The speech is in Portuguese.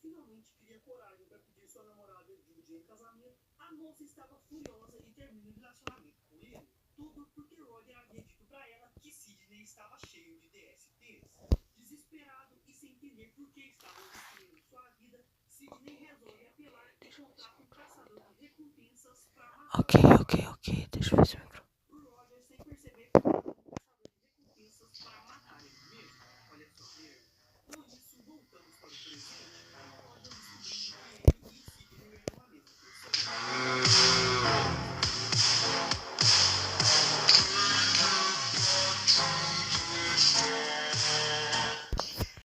finalmente cria coragem para pedir sua namorada Judy em casamento, a moça estava furiosa e termina o relacionamento com ele. Tudo porque Roger havia dito para ela que Sidney estava cheio de DSTs. Desesperado e sem entender por que estavam destruindo sua vida, Sidney resolve apelar e contar com